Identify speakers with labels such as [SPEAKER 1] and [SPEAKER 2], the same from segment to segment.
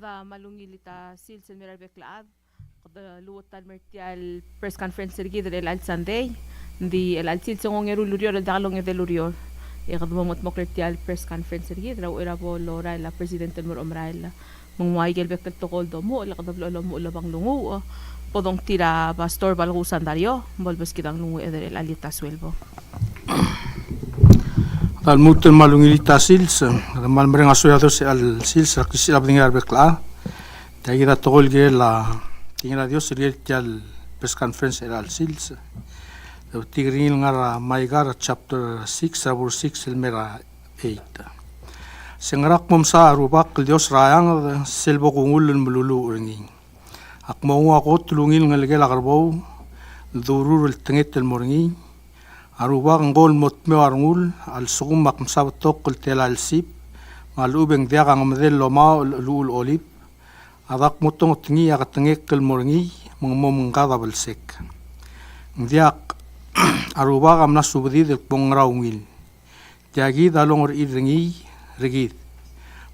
[SPEAKER 1] kada malungilita silsen mirar beklaad kada luotan mertial press conference sergi del al Sunday di el al silsen ngero lurior el dalong de lurior e kada momot mokretial press conference sergi draw era bo lora la presidente mo omraila mong gel bekel tokol do mo la kada lo mo labang lungu podong tira pastor balgu sandario volves kidang lungu el alita suelbo
[SPEAKER 2] al mutul malungilita sils mal mereng asociado al sils que se abringar bekla ta gira togol ge la tinga dios seria al press conference al sils de tigrin ngara maigar chapter 6 abur 6 el mera 8 sengrak momsa arubak dios rayang selbo kungul melulu ringi akmo ako tulungil ngalge lagarbo durur el tenget el moringi aruba ngol motme arngul al sugum makmsab tokkul tela al sip malubeng dia kang medel loma lul olip adak mutong tingi ak tengek kel moringi mengmom ngada belsek dia aruba kamna subdi del pongraungil jagi dalong iringi rigid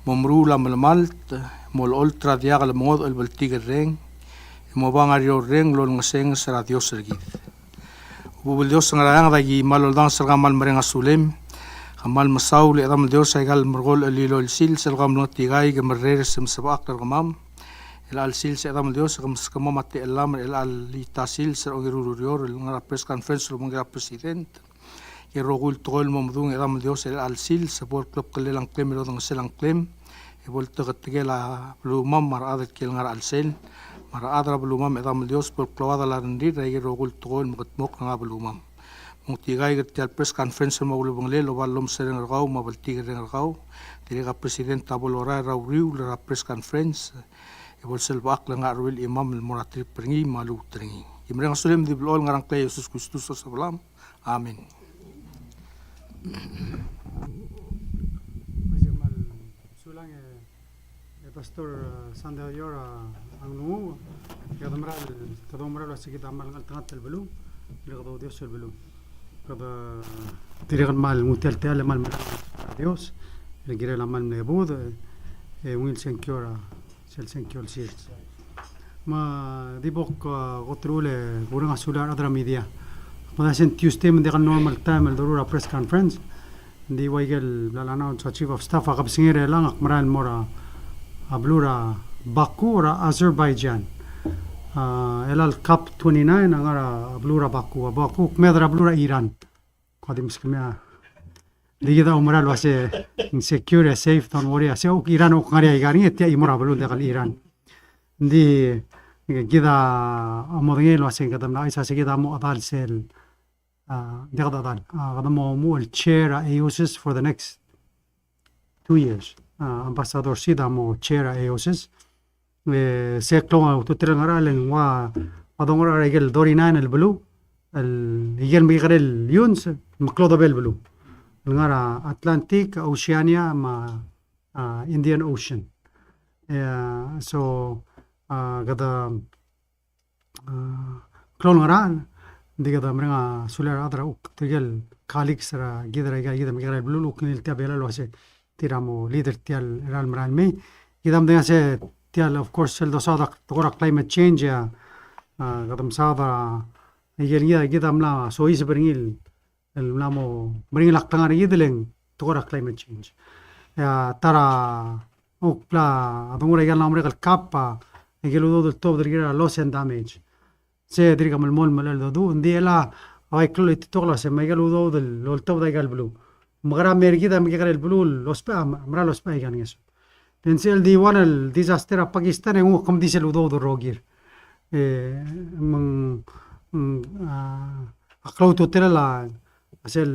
[SPEAKER 2] momru la malmalt mol ultra dia kal mod el baltiger reng mo bangario reng lol ngaseng sera dios rigid Bubul Dios ngarang lagi malol dang sergamal mereng asulem kamal masau le dam Dios aigal mergol lilo sil sergam no tigai ke merrer sem sebak tergamam el al sil se dam Dios kam skama mate elam el al litasil ser ogirurior el ngara press conference lo ngira president ke rogul tol momdung dam Dios el al sil se por club ke lelang klem lo dang selang klem e vol tegela lumam mar adet ke ngara al sel mara adra belumam edam Dios por clavada la rendir regi rogul tol mok nga belumam mutigai gertial press conference mo bulubang le lo balom sereng rgau ma balti gereng rgau direga president tabolora rauriu la press conference e bol sel bak la nga ruil imam el moratri pringi malu tringi imreng sulem di blol ngarang kay Jesus Kristus salam amen
[SPEAKER 3] sulang pastor Sandra Yora angnu kadamral sikit amal ngaltangat albelu ligado Dios albelu kada tirigan mal mutel tal mal Dios regire la mal nebud e wil senkiora sel senkiol sil ma dibok gotrule burang asular adra media pada sen Tuesday men dekan normal time el darura press conference di waigel la announce chief of staff akab singere lang akmaral mora ablura Baku ra Azerbaijan elal Cup 29 angara ablura Baku kmedra ablura Iran qadim skemia ligida umral wase insecure safe don't worry ase ok Iran ok ngari igari etia imora ablu degal Iran di gida amodgel wase kadam na isa sigida mo adal sel degda adal kadam mo el chair AOSIS for the next 2 years ambassador sida mo chair AOSIS seklo tutira ngaralen wa adongora regel dorinan el blue el igel migrel yuns maklodo bel blue ngara Atlantic Oceania ma Indian Ocean so gada klon ngaran digada mrenga suler adra uk tigel khalik sara gidra gida migrel blue uk nil tabela lo se tiramo leader tial ral mran me gidam de se tial of course el dosada togora climate change ya gadam sada yelia gidam la so is bringil el lamo bring lak tangar yidleng togora climate change ya tara ukla adungura gal namre gal kappa egelo do top dirgira loss and damage se dirga mal mol mal do ndiela ay klo togla se megalo do del lol top da gal blue magra mergida migal el blue los pa mra los pa gan eso Pensel di wana el disaster a Pakistan e un kom disel udo do rogir mang aklau to tela asel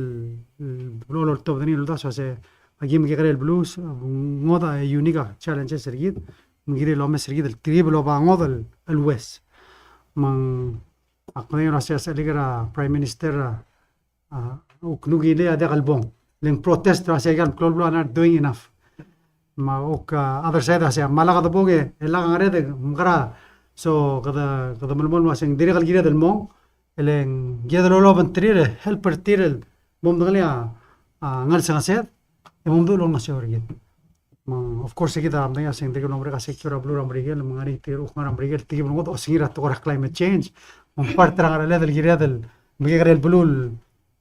[SPEAKER 3] blue lor top deni ludas ase agim ke el blues ngoda unica challenge sergid ngire lo me sergid el triple ba ngoda el west mang akne ase ase ligara prime minister uknugile ade galbon len protest ase gal klol are doing enough ma ok other side ase malaga do boge ela ngare de mgra so kada malmol maseng dire gal gira del mong elen gedro lo ventrire helper tirel mom dgalia ngal sangaset e mom do lo masor git Of course kita amdanya sing tigi nombre ka secure blue rambrigel mangani tiru khana rambrigel tigi bungot osingira to climate change part terang level giradel migre blue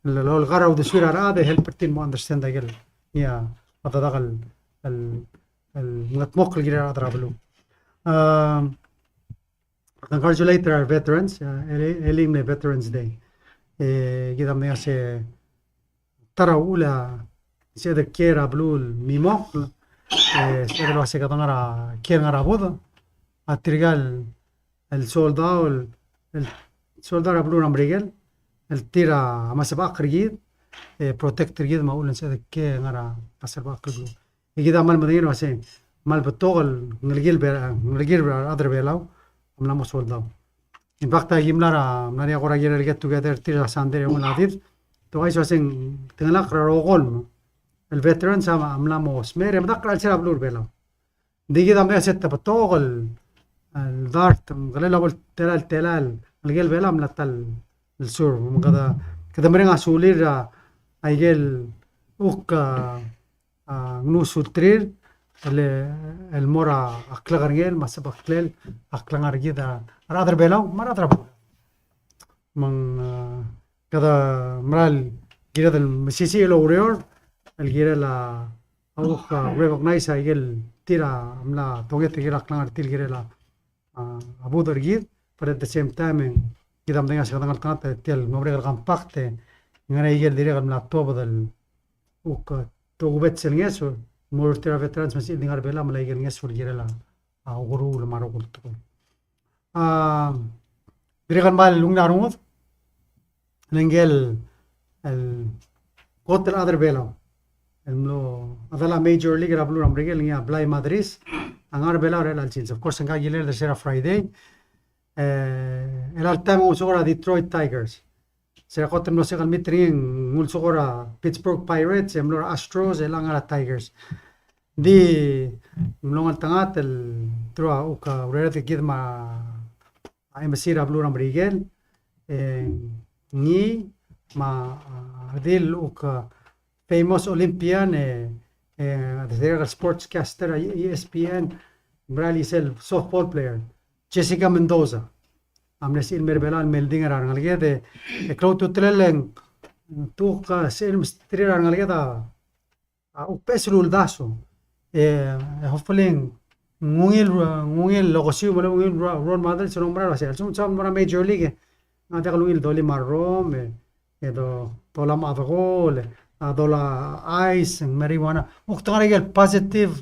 [SPEAKER 3] lol gara u deswira hada helpertin mo understand agel ya atadagal ال مطمق الجيران أدرى بلو. Congratulate our veterans. Elim Veterans Day. كده من ياسي ترى أولى سيد كيرا بلو الميمو سيد الواسي كده نرى كير نرى بوضا الترجال السولدا السولدا بلو نمريجل التيرا ما سباق رجيد بروتكتر جيد ما أقول سيد كير نرى سباق بلو. يجي عمل مدينة واسين مال بتوغل نلقير أدر بيلاو أملا مسؤول داو. إن وقتها يملا نريا قرا جير لقيت together تيجا ساندر يوم العديد تو أيش واسين تنلاق روغول الفيترانز أملا موس مير مدقر على سير بلور بيلاو. ديجي دام ستة بتوغل الدارت مغللا بول تلال نلقيل بيلا أملا تل السور مقدا كده مرينا سولير أيجل أوك نوسو ترير المورا أكلغريل ما سبق كليل أكلغريل رادر بيلاو ما رادر بيلاو من كذا مرال جيرة المسيسي الأوريور الجيرة لا أوك recognize هيجل تيرا ملا توجت جيرة أكلغر تيل جيرة لا أبو درجيد but at the same time كذا مدينة سكتان القناة تيل مبرر غامباكت إننا يجل ديرة ملا توبدل أوك توبت سلنجسو مورتيرا veterans masih dengar bela mulai ngesur jira la guru la maro kultu berikan bal lungna runguf nengel el hotel other bela el adala major league rablu ramregel ngia blai madris angar bela real alchins of course anga giler the sera friday el altamo usora Detroit Tigers sera kotem no segal mitring ngul sugora Pittsburgh Pirates emlor Astros elangara Tigers di mlongal tangat el troa uka urete kid ma embassy rablu ramrigel ni ma dil uka famous Olympian the sportscaster ESPN brali sel softball player Jessica Mendoza amnes il merbelan melding ran ngalgede eklo tutleleng tuka sel mistri ran ngalgeda upeslul daso hopefully ngungil logosio mo ngungil role model so nombra ra sel so mara major league ata ngungil doli marrom edo tola madgol adola ice marijuana uktangel positive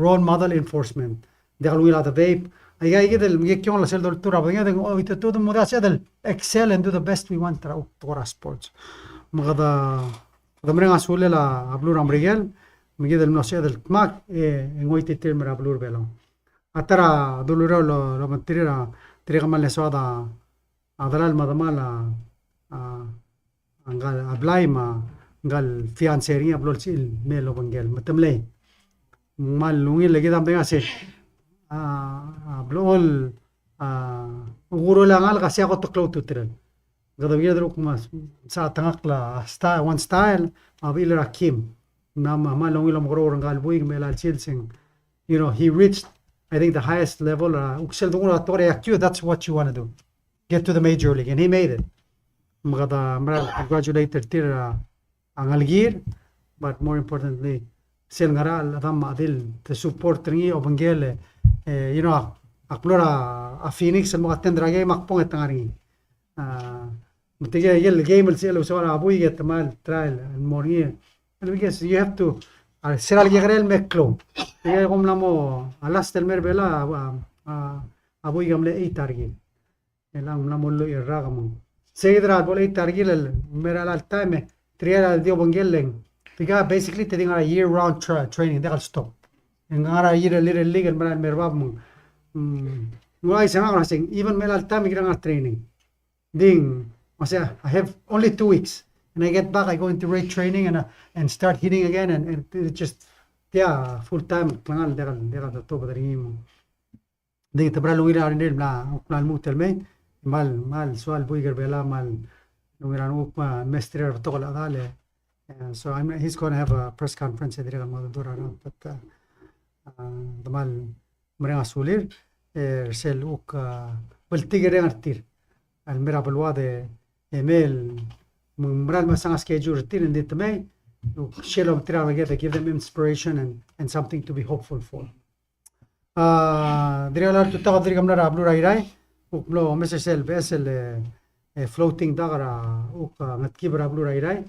[SPEAKER 3] role model enforcement de ngungil ata vape I get the Yakion la Seldor Tour, but todo mundo hace excel and do the best we want to sports. Magada Damring Azul la Blue Rambrigel, Miguel del Noce del Mac, en White Tilmer a Blue Bello. Atara Doluro lo Matera, Trigamal Lesoda, Adral Madamala, Angal Ablaima, Gal Fianceria, Blolsil, Melo Bangel, Matamley. Malungi le quedan bien así. Blol uguro langal kasi ako tuklaw tutren gadawira dro kuma sa tangakla style one style abila Kim na malong ilang gro rangal buig melal chilsing you know he reached I think the highest level uksel dungura tore actu that's what you want to do get to the major league and he made it magada congratulated tira angalgir but more importantly sel ngaral adam adil the support ringi obangele you know aklora a Phoenix mo atendra game makpong etangari mutiga yel game el selo sora abuy get mal trial morning and we guess you have to seral gegrel meklo ye gomlamo alas tel merbela abuy gamle 8 target elang lamo lo iragamo seguidra bol 8 target el meral al time trial dio bongelen tiga basically taking a year round training they stop ngara year little league meral merbab even melal time grang training ding I have only 2 weeks and I get back I go into rate training and start hitting again and it just yeah full time klangal degal to badring ding tabra luira rindel bla plan mutelme mal sual buiger bela mal luira ukma mestre togol adale and so he's going to have a press conference at the but damal mereka sulir sel uk beltigere ngartir al mera belwade email meral masang schedule tir in dit may shelo tira together, give them inspiration and something to be hopeful for. Direla tu tagadri gamna rablu rairai uklo mesel besel floating dagara uk ngatki rablu rairai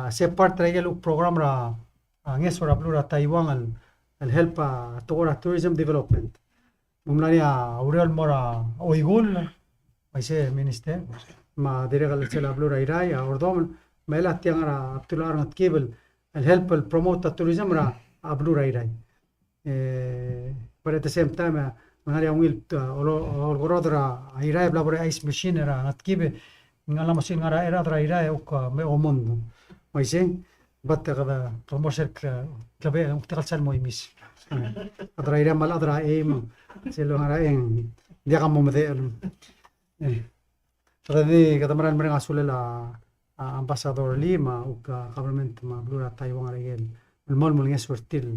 [SPEAKER 3] se part regel uk program ra nges rablu ra Taiwan al help toward tourism development. Mumlani aurel mora oigul aise minister ma diregal sel rablu rairai ordom mela tiangara abtular ngatkibel al help al promote tourism ra ablu rairai. But at the same time, manali ang will olgorodra airai blabore ice machine ra natkibe ngala machine ngara era dra airai ok me omon maise but kada promotion klabe uktal sal moimis adra airai mal adra em selo ngara en dia kamo mede tadi kada maran mereng asulela ambassador Lima uk government ma blura Taiwan regel mol mol nges vertil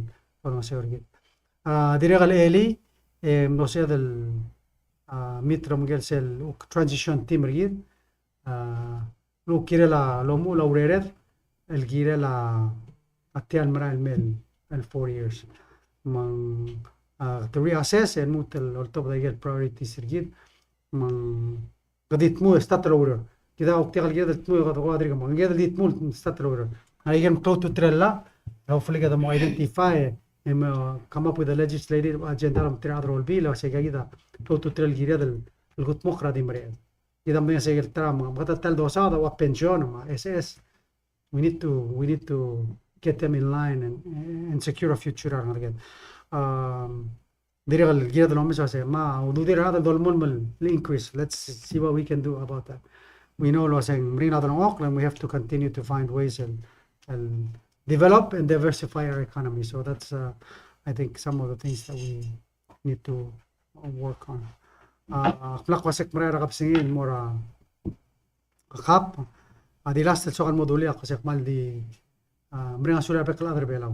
[SPEAKER 3] ono se orgit diregal eli no sé del mitra miguel sel uk transition team regid lo quiere la lomu la ureret el quiere la atial mara el mel el 4 years man to reassess and mut el top de el priorities regid man gadit mu statro كذا وقتها الجيد التمو قادر كم الجيد اللي تمول ستاتلور هايجن تو تريلا hopefully كذا مو identify come up with a legislative agenda ram tiradro البيل أو شيء كذا تو تريل الجيد القط مخرج دي مريض إذا بدنا شيء الترام قد تل دوسا ده وبنشون ما SS we need to get them in line and secure a future again دير الجيد لهم مش ما ودير هذا دول مول increase let's see what we can do about that. We know lo saying Marina than Auckland, we have to continue to find ways and develop and diversify our economy. So that's I think some of the things that we need to work on. Plak wasek Marina kapsingin mora kap. Di last so kan moduli ako sek mal di Marina sura pekla other belaw.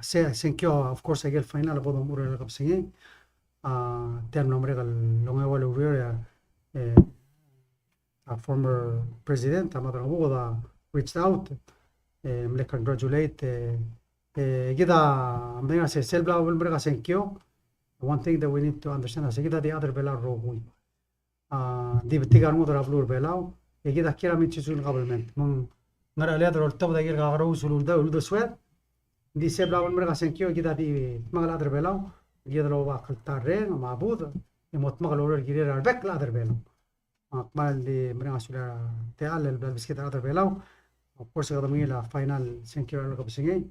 [SPEAKER 3] Se senkyo of course I get final about mura kapsingin. Term nombre gal longewa lo a former president, Amadra reached out, me congratulate. Gida, I'm say, Selbla will bring us in Kyo. One thing that we need to understand is that the other Belar Rogun. The Tigar Mother of Lur Belau, a Gida Kiramichun government. Nara leather or top the Gilgaros will do the sweat. The Sebla will bring us in Kyo, Gida the Maladre Belau, Gidrova Kaltaren, Mabud. يموت مغلور الجرير البك لا أدر بيلو أقبل دي مرينا سولا تيال البسكيت أدر بيلو وبورس كذا ميلا فاينال سينكير لقب سينجي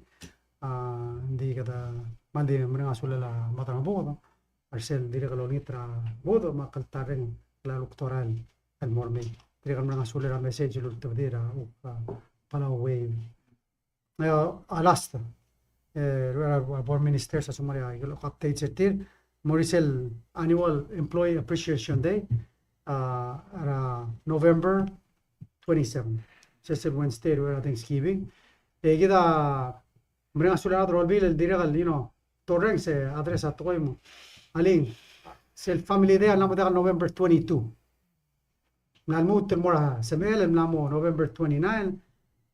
[SPEAKER 3] دي كذا ما دي مرينا سولا لا مطعم بوضو أرسل دي رجلو نيترا بوضو ما قل تارين لا لوكتورال المورمي دي رجل مرينا سولا لا مساج للتبديرة وبلا وين ألاست بور مينسترز أسماريا يقولوا قطعي تير Morrisel Annual Employee Appreciation Day, November 27. Just Wednesday, we're Thanksgiving. Kita mereka sudah ada role bill diregal, torreng se address at toimo. Aling self family day alam mo November 22. Nalmut mora semel namo November 29.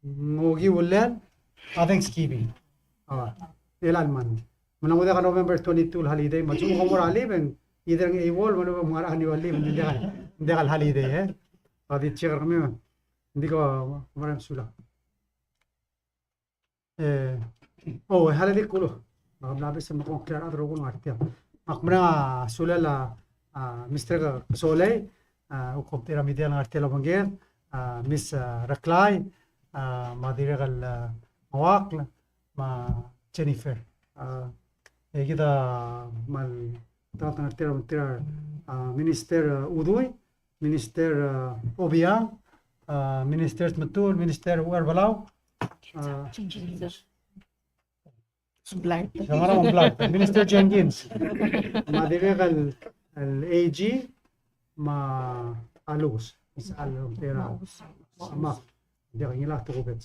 [SPEAKER 3] Ngogi ulan Thanksgiving. Elalman. Manamo da November 22 holiday majumo ko mora liben either ng iwol mano mara annual leave hindi ka holiday adi check kami hindi ko maram sula holiday kulo nablabis sa mga clear adro ko ngatiya akmra sula la Mr. Soley ukoptera media ng artelo bangger Miss Raklay madiragal mawak ma Jennifer kita mal tatang artera Minister Udoy, Minister Obiang, Minister Matul, Minister Warbalau, Minister Jenkins, Madiregal AG, ma Alus, is Alus, ma, dia ngilah tu kubet,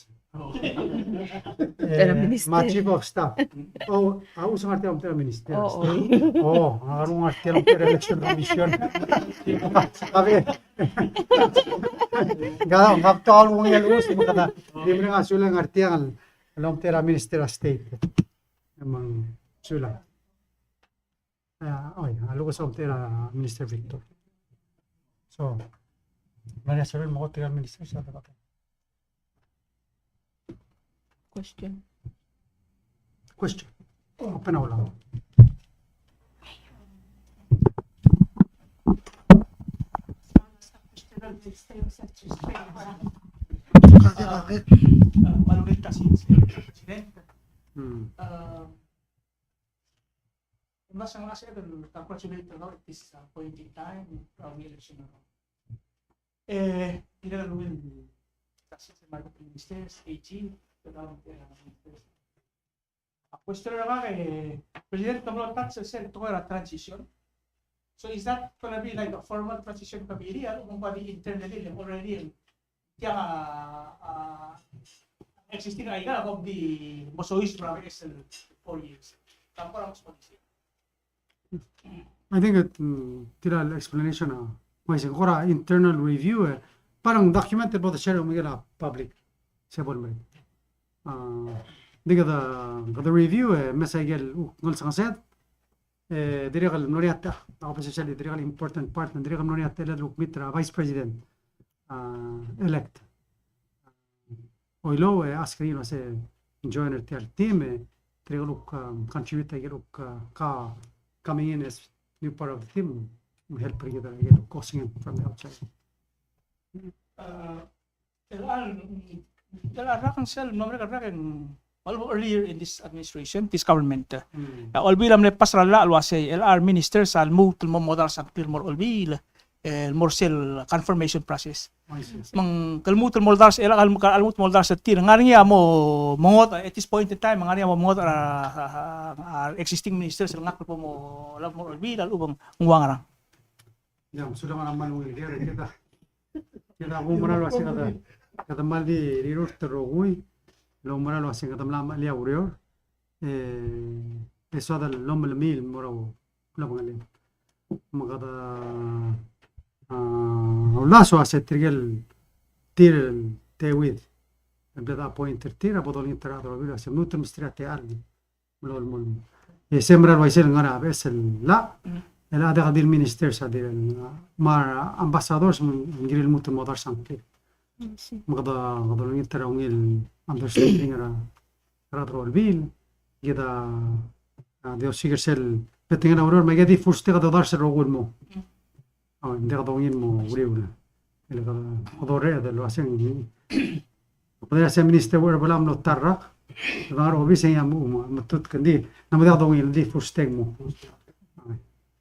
[SPEAKER 1] Tera minister.
[SPEAKER 3] Ma chief of staff. Oh, usang arte ang tera minister.
[SPEAKER 1] Oo.
[SPEAKER 3] Oh, ang arte ang tera election commission. Sabi. Gawang kaptol mong yalus mo kata. Di mo nga sulang arte ang alam tera minister of state. Amang sulang. Halo ko sa tera minister Victor. So, Maria sabi mo ko tera minister sa dapat.
[SPEAKER 1] Question.
[SPEAKER 3] Question. Open na lang.
[SPEAKER 4] Malungit kasi si Presidente. Nasa nga siya, congratulate now at this point in time, from election na. Pinagaluin kasi sa mga ministers, AG, question na nga President Kamala Tax said ito nga transition. So is that gonna be like a formal transition committee or kung ba di internally already kaya existing idea of the Mosois from SL 4 years. Tampo lang sa
[SPEAKER 3] I think that tira explanation na may siguro internal review parang documented po the share ng mga public sa bolmer. Diga the review mesagel ngol sa kaset diri kal noriata ako especially diri kal important part na diri kal noriata la mitra vice president elect oilo askrin se joiner tel team diri kal contribute ka coming in as new part of the team help together get causing from the outside.
[SPEAKER 4] LR Council, earlier in this administration, this government, olbil am pasrala alwase LR ministers al mutul mo modal sa more olbil morsel confirmation process. Mang kalmutul modal sa kalmut modal sa tir ngari mo mongot at this point in time ngari mo mongot existing ministers ngak po mo alam mo olbil al ubang ngwangarang.
[SPEAKER 3] Ya, sudah mana malu dia kita umra lo asing kata maldi rirut terogui lo umra lo asing kata lama lia urior eso ada lo mil morau la bangalin magada laso ase trigel tir tewid beda pointer tira bodol intera do bilo se mutum strate ardi lol mol sembra lo isel ngara besel la el ada del minister sa dir mar ambassadors ngiril mutum modar sankli magada godol intera ungil understanding ara radrol bil gida de sigersel petinga auror magadi fuste gada darse rogul mo hindi ka tawagin mo uriw na odore de lo hacen podría ser minister wala bala mo tarrak Varo obviously ya mo matut kandi namada tawagin di fuste mo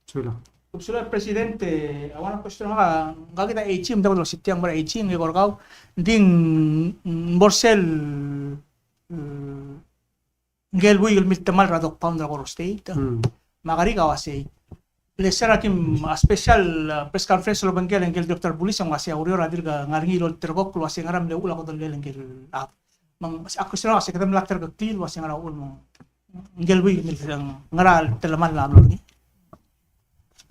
[SPEAKER 3] sula
[SPEAKER 4] Sula presidente awan question ka gagita HM daw lo sitiang mara HM ni korkaw ding borsel ngelwi yung mitamal radok pound na state makari ka wasi lesera kim special press conference lo bangkel engel Dr. Bulis ang wasi aurio radir ka ngaringi lo tergok lo wasi ngaram le ula ko dol engel ap mang ako sila kasi kadam lakter ka clean wasi ngara ul mo ngelwi milang ngaral telaman lam lo ni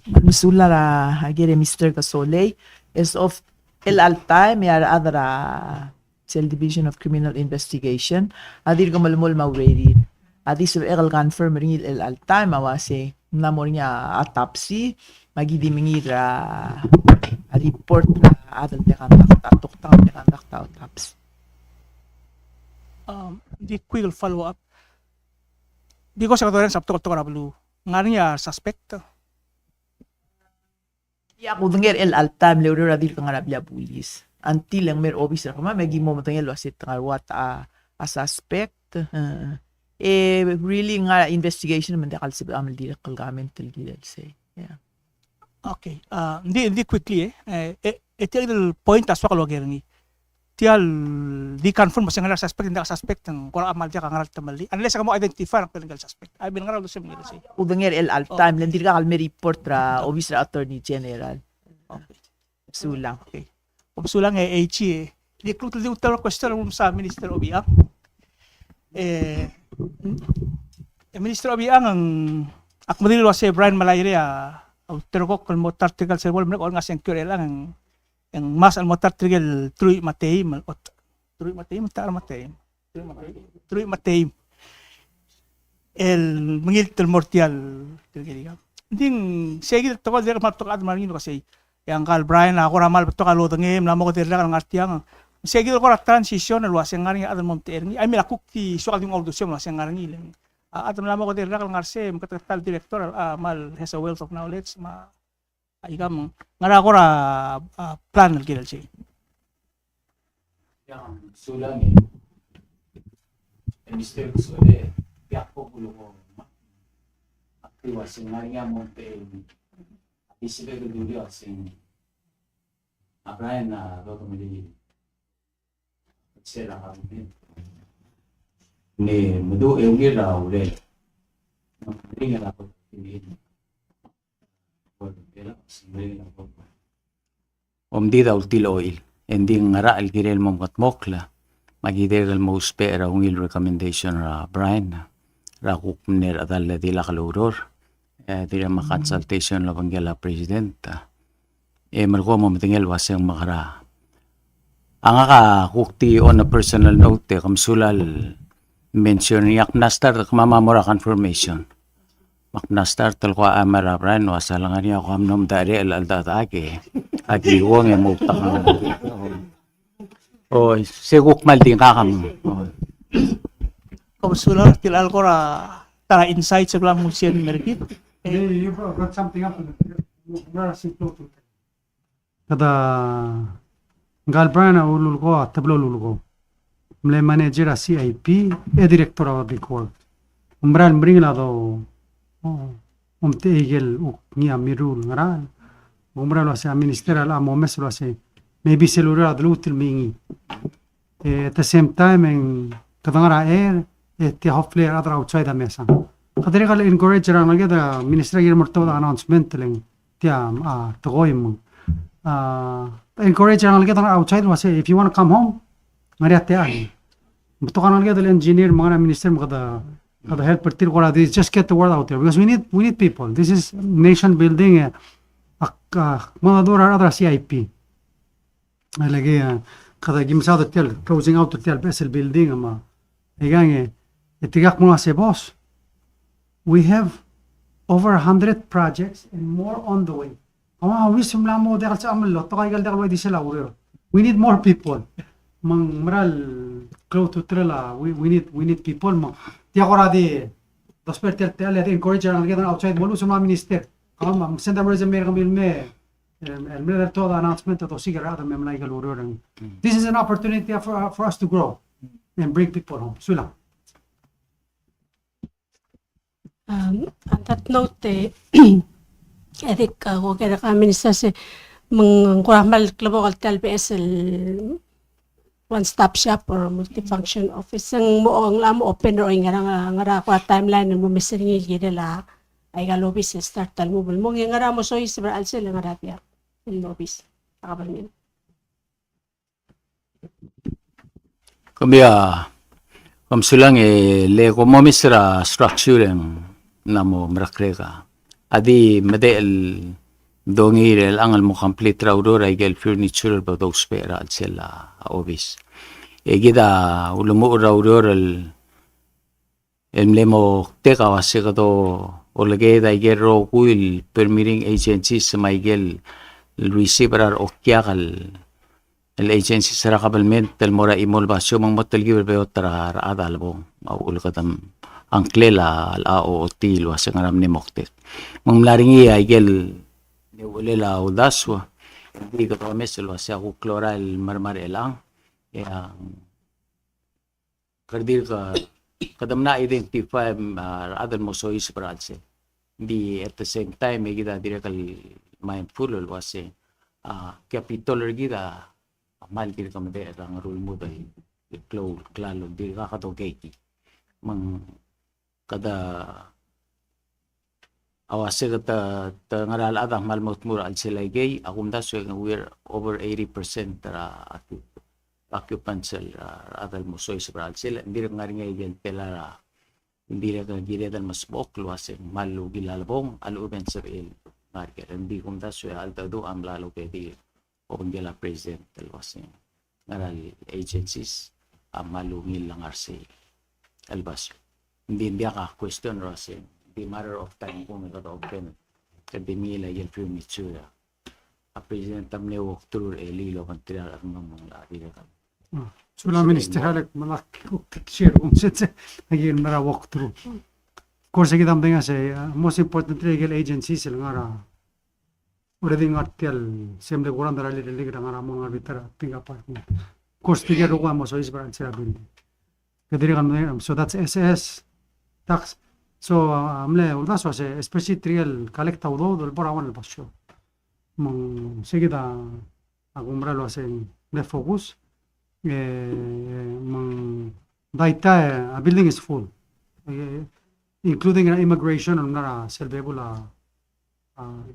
[SPEAKER 5] Misula la agere Mr. Gasole is of el alta may adra Cell Division of Criminal Investigation adir ko malmol mawredi adis egal confirm ring el alta mawase namor niya autopsy magidi mingira report na adal de kandak tuktang de kandak autopsy
[SPEAKER 4] the quick follow up di ko sa katoren sa to rablu ngarinya suspect
[SPEAKER 5] ya ko denger el alta lewro radil kang arabia pulis until ang mer officer kama magi mo matangel wasit what a suspect really nga investigation man dakal sib amal di kalgamen til gilal say yeah
[SPEAKER 4] okay hindi quickly etil point aswa kalogер ni tial di confirm sa nga suspect hindi ka suspect ng kung amal dia ka ngaral tamali unless ka mo identify ang legal suspect ay bin ngaral do sa mga say
[SPEAKER 5] udenger el alta landir ka kalme report ra officer attorney general
[SPEAKER 4] okay
[SPEAKER 5] sulang
[SPEAKER 4] okay sulang HE Recruit di utal question sa Minister Obiang. Minister Obiang ang akmadil was Brian Malayre terko kal motar tigal sa wal ko nga secure lang ang mas al motar tigal Troy Matei Troy Matei el mangil tel mortial tigal ding segi to ko der matok ad marino kasi yang kal Brian ako ramal to kalo tengem namo ko dirla kal ngartiang segi ko ra transition al was ngari ad monte erni ay mila kukti so kal audition was ngari at namo ko dirla kal ngarse makatal director mal has a wealth of knowledge ma igam ngara ko ra plan gilal si
[SPEAKER 6] yang sulang Mr. Sole tiap ko pulo ko aktiwa sing ngaringa monte isibe ko duli sing Brian na roto mili sera kami ne mudu eungir ra ule ringa la ko ini di daw tiloil ending ngara al girel mom katmokla magidegal mo spera ungil recommendation ra Brian ra kupner adal di la kaluror dira ma consultation la banggela president marko mo matingel waseng makara ang ka kukti on a personal note kamsulal mention yak nastar kamamamora confirmation maknastar tal ko amara Brian wasalangan niya ko amnom dari al ake agiwang mo takang o seguk malding kakam
[SPEAKER 4] kamsular tilal ko ra tara insight sa glam musyen merkit
[SPEAKER 3] You brought something up. Kada ngal Brian ulul ko tablo ulul ko. Mle manager a CIP director of the court. Umbral bring la do umte igel ni amirul ngaran. Umbral wa sa ministerial a momes wa se maybe cellular adlutil mingi. At the same time en kadangara te hopefully other outside the mesa. Kadiri kala encourage ra nagya da minister gir morto da announcement leng tia togoim encourage ra nagya da outside was if you want to come home ngari ate ani to kan nagya da engineer mga minister mga da help partir ko this just get the word out there because we need people. This is nation building mga dura other CIP lagi kada gimsado tel closing out tel best building ama igang itigak mo sa boss. We have over 100 projects and more on the way. Wisum lang mo dekal sa amal to kay galda ko di sila uro. We need more people. Mang maral close to trela. We need people mo. Ti ako ra di dos per tel encourage ang kita outside mo sa mga minister. Mam senda mo sa America milme. El miller to the announcement to sigara me malay galuro. This is an opportunity for us to grow and bring people home. Sula.
[SPEAKER 7] On that note, edik ko kaya kami sa mengkuramal klabo kaltal PSL one-stop shop or multifunction office ang moong lamo open ro ngara ko timeline mo mesering gidela ay galobis start tal mo ngara mo so isbra alsel ngara pia in lobis akabalmin
[SPEAKER 6] kumbiya kamsulang le ko mo misra structure namo merakreka adi medel dongir ang mo complete raudor ay gel furniture ba do spera al sela obis gida ulumo raudor el mlemo teka wase do olge da gero kuil permitting agencies sa may gel receiver o kyakal el agency sara kabalment tel mora imol basyo mang motel giber be otra adalbo au ulkatam angklela o til wa sangaram ni mokte mamlaringi ay gel ni ulela udaswa hindi ko mesel wa sa chloral marmar elang ya kardir ka kadam na identify other mo so is pradse di at the same time gida direkal mindful was capital gida mal gid ka made ang rule mo dai klalo di ka katogeti mang kada awase ta ngaral adang malmot mura al silay gay akum da so we're over 80% tara occupancy adal mo soy sa Brazil hindi rin nga rin ngayon pela hindi rin gilitan mas bok luwasin malu gilalabong aluben sa il market hindi kung taso alta do am lalo pwede o gila president luwasin ngaral agencies malungil lang arsi albas hindi ka question rosin the matter of time kung open kasi mila yung premature a president tamne walk through lilo kan tirar ang mga lagi ka
[SPEAKER 3] Sula minister halak malak share umset again mara walk through. Of course kita amdenga say most important legal agencies ngara already ngartial semde goran darali legal ngara mo ngar bitara pinga apartment. Of course tiga ruwa mo so is brand sira bin. Kadiri kan so that's SS tax. So amle ulda so say especially trial collect awdo dol parawan el pasyo. Mong seguida agumbra lo hacen de focus. A building is full, including an immigration and a selbebula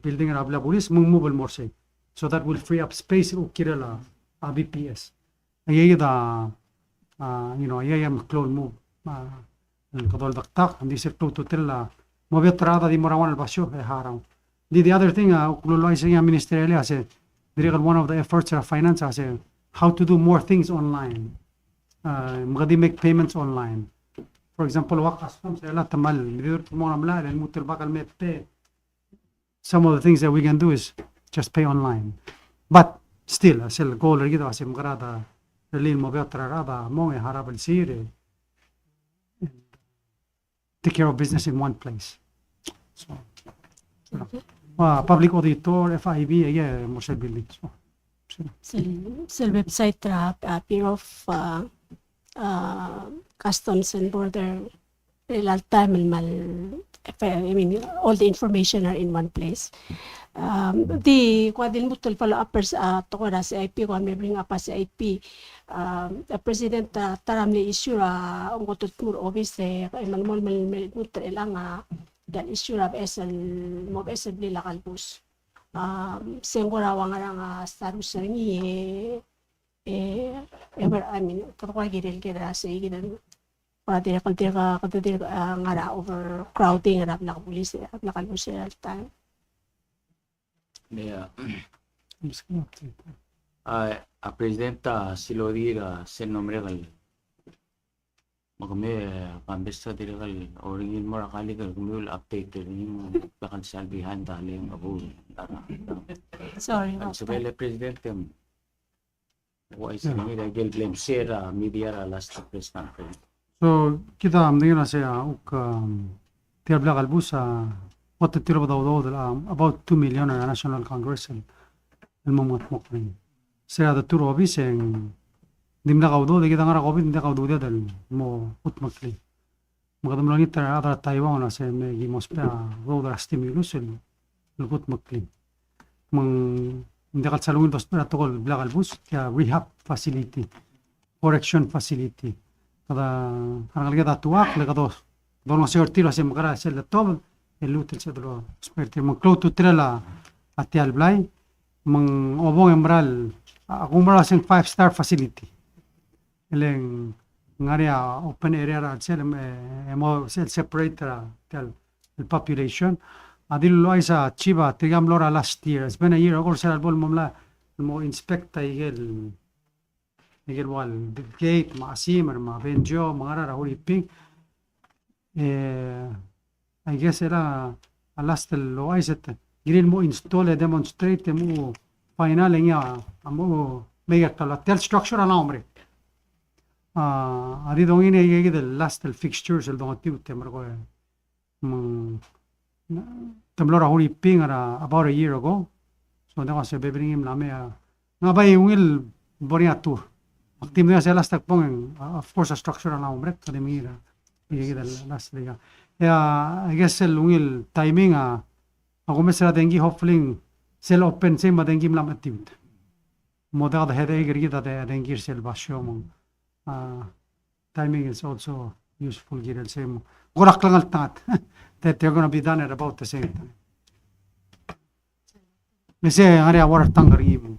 [SPEAKER 3] building and abla police move more say, so that will free up space in Kirala BPS. Da clone move kadol daktak and this is to tell movetrada di morawan al basyo harang. The other thing ukululoy ministerial as one of the efforts of finance as how to do more things online. Magadi make payments online. For example, customs tamal some of the things that we can do is just pay online. But still, asel goal rigito as magrada relin mo betrarada mo harabal sire. Take care of business in one place. So, public auditor, FIB, mo sa building. So,
[SPEAKER 7] sa website Bureau of Customs and Border time all the information are in one place. Di kwadin mutul follow uppers to sa IP ko may bring up sa IP the president taramli issue ang gotot mur office kay manmol mutul ilang dan issue of SL mo SL lakal bus. Sengora wanga status ni kapag giril kira sa iginan pati kaltira ngara overcrowding harap na pulis nakalbus sa time.
[SPEAKER 6] A presidenta silodira sen nombre gal magame pambesta diragal oringin mo akali gal kumul update rin bakal salbihan daling abu
[SPEAKER 7] Sorry.
[SPEAKER 6] Sabele presidente why is ni regel blame share media last press conference.
[SPEAKER 3] So kita amdina sa tiabla galbusa what the tiro daw about 2 million national congress el momot mokrin. Sa the tour office en dimna kaudo de kita ngara covid dimna kaudo dia dal mo utmakli. Magadam lang ita ada Taiwan na sa me gimos pa go da stimulus el utmakli. Hindi ka salungin dos para tokol blagal bus kaya rehab facility, correction facility. Kada ang lagay tuwak le kado doon sa tiro sa magara sa laptop el lutel sa dolo sperte mang close to trela atial blay mang obong emerald akumara sa 5-star facility. Eleng ngaria open area ra sel mo sel separate tel el population. Adil lo ay sa Chiba, tigam lora last year. It's been a year ago sa albol mamla mo inspecta igel wal gate maasim ma benjo mga rahuli ping I guess era last lo ay set girin mo install demonstrate mo final nga amo mega tel structure na omre adi dong ini igel last fixtures el dong tiu temro temblor ahuri ping about a year ago. So nako sa bebringim name nga ba yung boria tour. Active na sa last pong of course a structure na umret kademira. Igida last liga. I guess el ungil timing ako mesra dengi hopefully sel open sem madengi mlam active. Moda da hede igida da dengi sel basyo mo. Timing is also useful girel sem. Gorak lang altat. That they're going to be done at about the same time. Mese ngari awar tangari mo.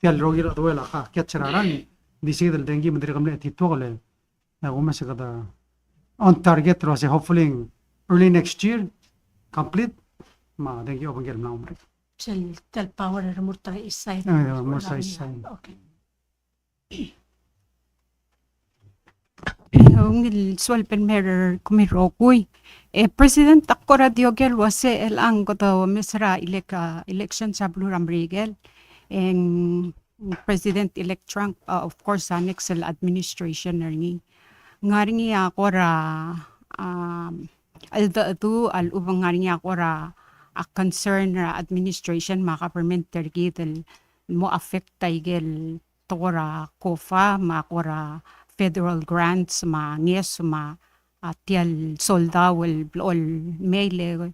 [SPEAKER 3] Tial rogi ro duela ka kyachararan di sige dal dengi menteri kamle titwale umasa kada on target ro se hopefully early next year complete ma dengi open gel na umre
[SPEAKER 7] Tel power murta isay.
[SPEAKER 3] more size
[SPEAKER 7] Okay.
[SPEAKER 8] Ungil swalpen mer kumirokuy. President akora diogel wase el ang koto misra election sa Blue Ramrigel. En President-elect Trump, of course, sa next administration na rin. Ngaringi akora alda al-ubang ngaringi akora a concern ra administration maka-permenter gidel mo affect taigel tora kofa makora federal grants ma nges ma tial solda wal mail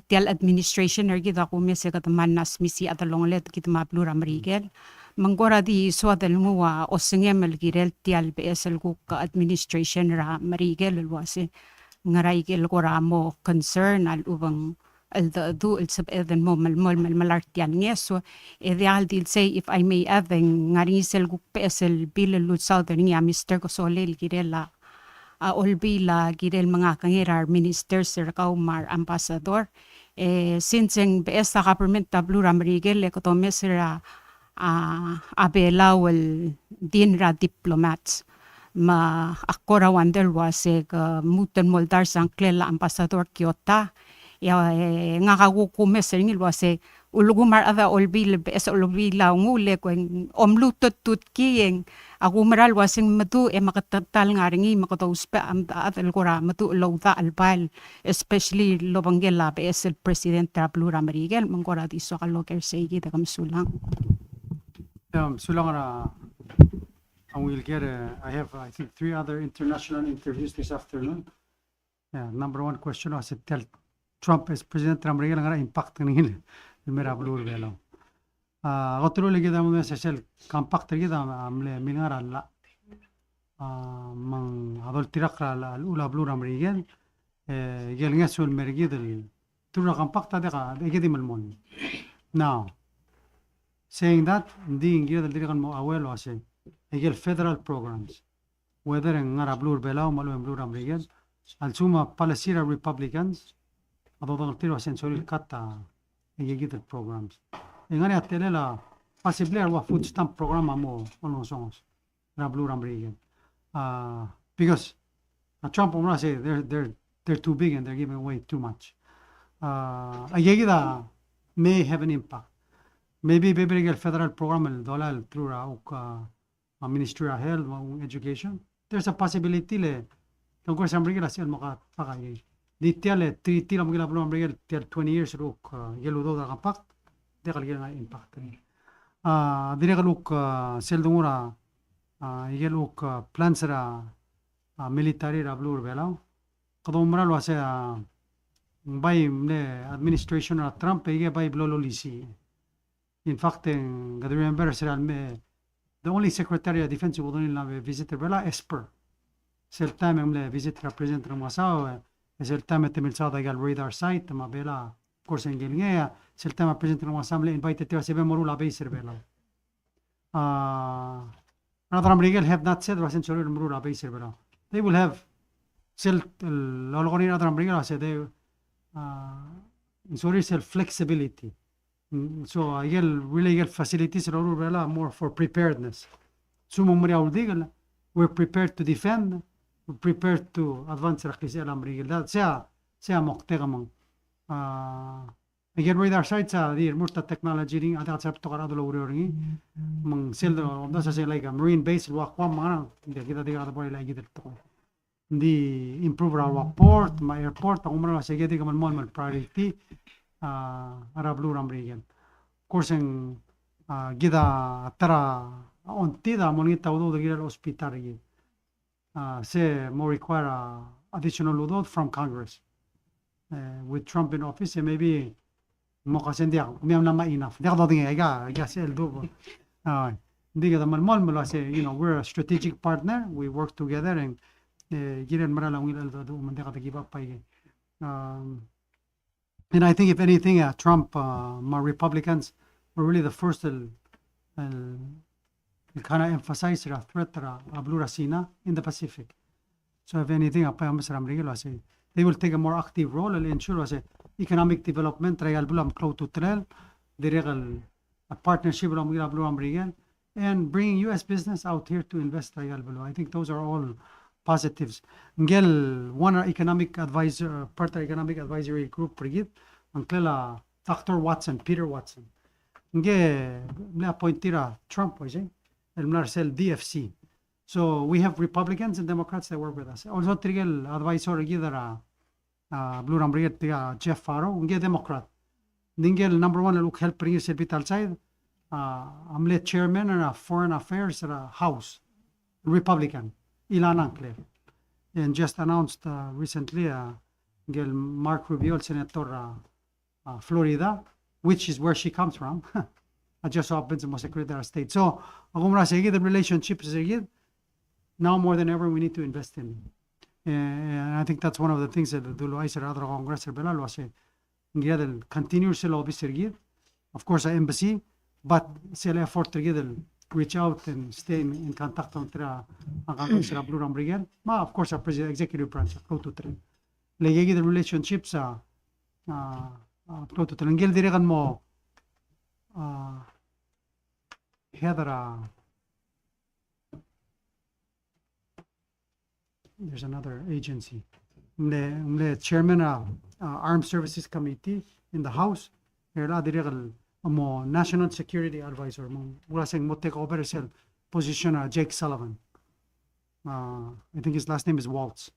[SPEAKER 8] tial administration er gida ko mese kat manas misi atalong let kit ma Blue Ramrigel manggora di so adal ngwa osengem girel tial BSL ko ka administration ra Marigel wase ngaraigel ko ra mo concern al ubang الضوء السبب mo malartian ngeso ideal dil say if I may add ngarisel gu pesel bilul southern niya Mr. Cosolel girela olbila girel mga kangirar ministers sir kaumar ambassador since ang BS government ta Blue Ramrigel ko to mesra abelawal dinra diplomats ma akora wonder waseg mutan moldar sang klela ambassador Kyoto nga kagukumes rin ilwase ulugumar ada olbil bes olbila ngule ko omlutot tutkiyeng ako maral wasing matu makatatal nga ringi makatauspa am atal kora matu lawda albal especially lobanggela bes el president Blue Ramrigel mangkora di so kaloker segi da kamsulang
[SPEAKER 3] sulang ra I will get I have I think 3 other international interviews this afternoon. Number 1 question was tell Trump as President Ramrigel nga impact ng mera Blue Velo. Otro lagi da mo sa sel compact lagi da amle minara la mang adol tirak la ula Blue Ramrigel gel nga sul mergi del tura compact da ka egedi malmon. Now saying that hindi ngira del kan mo awelo ase egel federal programs whether nga Blue Velo malo Blue Ramrigel al suma Palestine Republicans adodang tiro sensory kata egegit programs engani atelela possibly wa food stamp program mo ono songs na Blue Ramrigel because Trump umra say they're too big and they're giving away too much egegida may have an impact maybe bibigel federal program el dollar through a ministry of health or education there's a possibility le Congress Ramrigel asian maka pakay di tiale ti la Blue Ramrigel tial 20 years look yelo do da impact de kalgel na impact dire kaluk seldungura yelo plans ra military ra Blue Velo kadumra lo ase by administration ra Trump ige by blololisi in fact God remember the only secretary of defense who don't have visitor Vela Esper sel time le visit represent Ramasao sel time temilsada gal radar site ma bela course engelnga sel time present Ramasam le invited to sebe morula base Vela Radar Ramrigel have not said was in Sorry morula base Vela they will have sel lolgoni Radar Ramrigel said they sorry sel flexibility so I really get facilities Vela more for preparedness sumo muri audigal we're prepared to defend we're prepared to advance rakis Ramrigel that sea moktega mang again radar sites the murta technology ring at sa to karado lo ring mang sel do sa say like a marine base wa kwa mga kita diga boy like it to the improve our port my airport umra sa gedi ka man mal priority ara Blue Ramrigel course gida tara ontida monita udo de gira hospital se more require additional udod from Congress with Trump in office maybe mo kasi hindi ako na enough hindi ako dating I sel do hindi ka man mal say we're a strategic partner we work together and giren marala ngil do man ka give up pa and I think if anything Trump my Republicans were really the first kind of emphasize the threat of Blue Rasina in the Pacific. So if anything, they will take a more active role and ensure economic development, regal bulam close to trail, the regal a partnership and bringing U.S. business out here to invest regal bulo. I think those are all positives. Ngel one economic advisor, part of economic advisory group brigid, Angela Dr. Watson, Peter Watson. Nge mla appointira Trump, el Marcel DFC. So we have Republicans and Democrats that work with us. Also, trigel advisor gidara Blue Rambriget Jeff Farrow, nge Democrat. Ningel number one look help bring us bit side. Amle chairman and foreign affairs House, Republican, Ilana Claire. And just announced recently Ngel Mark Rubio, Senator Florida, which is where she comes from. I just opened the Secretary of State. So, the relationships now more than ever we need to invest in. And I think that's one of the things that the other Congress continues to lobby. Of course, the embassy, but sila effort to reach out and stay in contact with the Blue Rambrigen. Of course, our president, executive branch, the relationships close to Ngel diregan mo there's another agency. The chairman of Armed Services Committee in the House, National Security Advisor, wala siyang mo take over sel position Jake Sullivan. I think his last name is Waltz.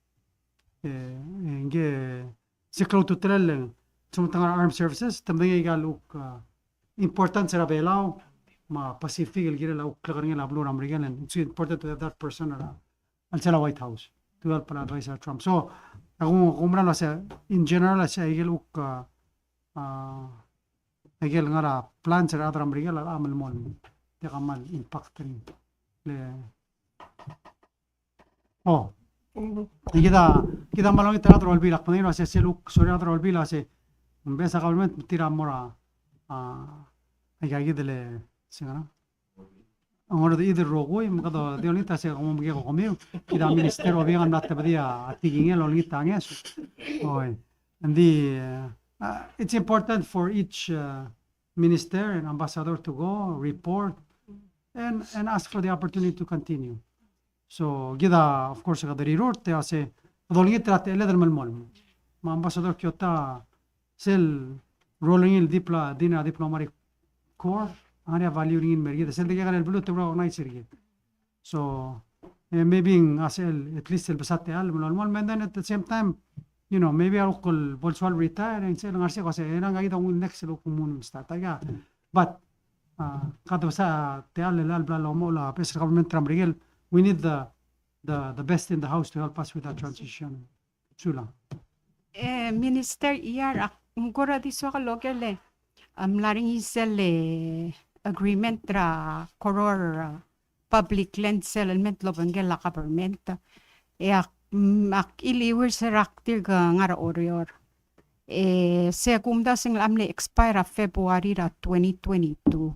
[SPEAKER 3] Si close to Trell, Sumutang Armed Services, também igaluk important sa Rabelao, ma Pacific ilgila klaring la Blue Rambrigen, and it's important to have that person at the White House to help advise Trump. So, in general, sa igaluk igil nga plan sa Rambrigen la amal mon de kamal impact rin. Oh. Kita malong teatro albilak panino sa siluk sorry teatro albila sa Besa government tira mora agagidele singana angor de ider rogoy makado de onita se como mge ko comeu kida ministero bien natte badia atigingel olita anges oy and it's important for each minister and ambassador to go report and ask for the opportunity to continue. So gida of course ga rirort te ase dolingitra te leder malmol ma ambassador kyota sel rolling il diplomatic corps area value in mergida sel de el blue te organize it. So maybe at least el basate al normal and then at the same time maybe I'll call Bolswal retire and say ngarse kasi erang gagita un next lo kumun start aga but kada sa te al bla lo mo la pes government Rambrigen we need the best in the house to help us with that transition. Sula.
[SPEAKER 8] Minister iyar Mgora di so kalogele laring isel agreement tra koror public land settlement lo bangela government ak iliwer sa raktir ngara orior se kumda sing amle expire February 2022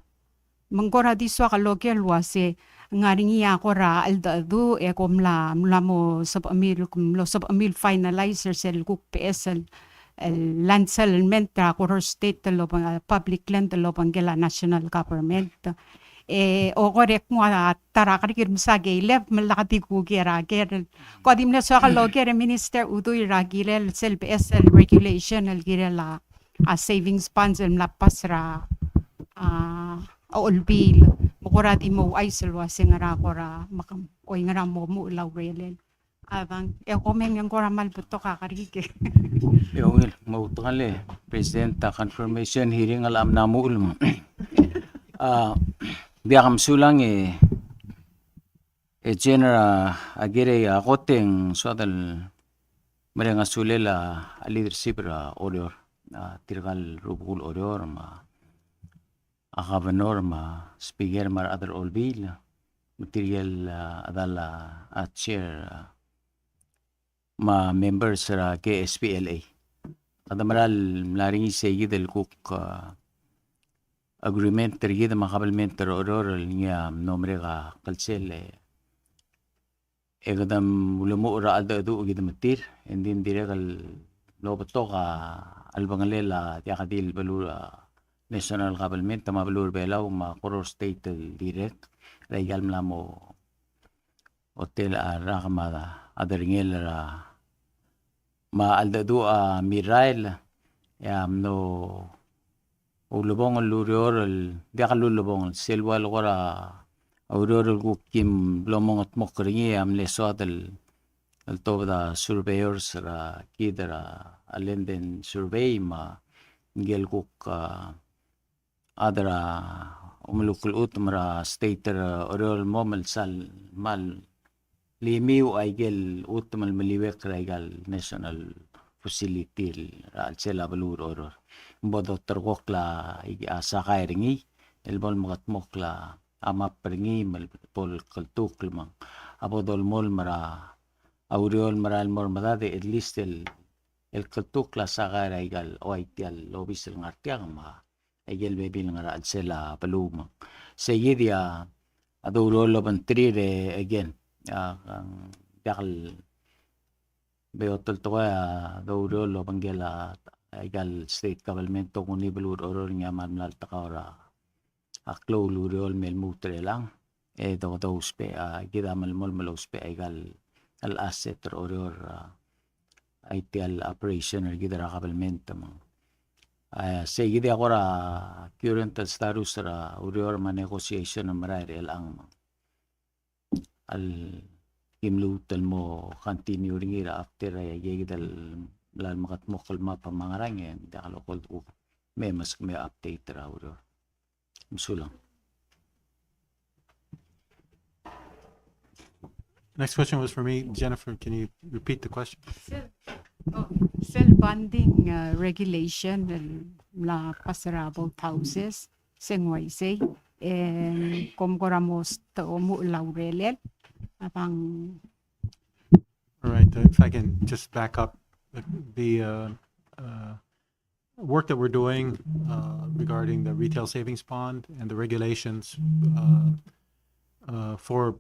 [SPEAKER 8] Mgora di so kalogel wase ngaringi ako ra aldadu komla mlamo sab amil finalizer sel kuk PSL land settlement koror state lo public land lo bangela national government o korek mo tara karikir misage lev malakati ko gera ger kodim na so kalo ger minister udoy ragilel sel PSL regulation al girela a savings funds el lapasra olbil mokorati mo ay selwa singara kora makam oy ngara mo lawrelen abang komen yang kora malbuto kakarike
[SPEAKER 6] Yung mautangale President confirmation hearing alam na mo ulma biya kam sulang general agire akoteng suadal mereng asulela leadership ra orior tirgal rubul orior ma Governor ma speaker mar other olbil material adala chair ma members sa KSPLA. Kada maral laring isegi del cook agreement tergida makabalment oror niya nomre ka kalsel egadam ulamo ra ada du gida matir endin dire kal lobato ka albangalela yakadil balura national government tama balur belaw ma koror state direct regal mlamo hotel ara kamada adaringel ra ma alda du mirail yam no ulubong lurior dia kalulubong selwal wara auror kim lomong at mokringi am lesot el to da surveyors ra kidra alenden survey ma ngel kuk adra umulukul utmra state orol momel sal mal limiu ay gel utmal maliwek raigal national facility al sela balur oror bodo tergokla asa kairingi elbol magat mokla amap peringi mal pol kaltuk lemang abodol mol mara auriol mara mor madade at least el kaltuk la sa kairaigal oitial lobis el ngartiang ma egel bebil ngara al sela balumang seyidia adurol lobantri de again ang dakal beotol toya adurol lobanggela egal state government to kuni belur oror nga mamlal takawra aklo luriol mel mutre lang do uspe gida malmol uspe egal al asset oror ITL operation gida government mang say gida akora current status ra oror ma negotiation maray lang al kimlutal mo continue ringira after gidal lal makat mokol mapa mangarangin dakalokol may mas may update raw musulang.
[SPEAKER 3] Next question was for me. Jennifer, can you repeat the question?
[SPEAKER 8] Cell bonding regulation la pasarabo houses sengwaise and komkoramos to mu laurelel apang.
[SPEAKER 3] All right. If I can just back up. The work that we're doing regarding the retail savings bond and the regulations for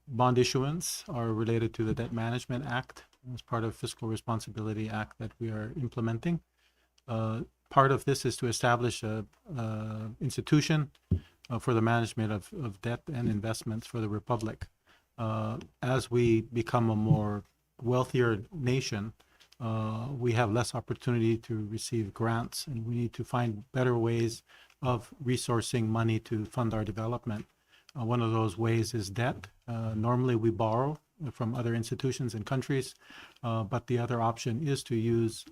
[SPEAKER 3] bond issuance are related to the Debt Management Act as part of Fiscal Responsibility Act that we are implementing. Part of this is to establish a institution for the management of debt and investments for the Republic. As we become a more wealthier nation, we have less opportunity to receive grants, and we need to find better ways of resourcing money to fund our development. One of those ways is debt. Normally we borrow from other institutions and countries, but the other option is to use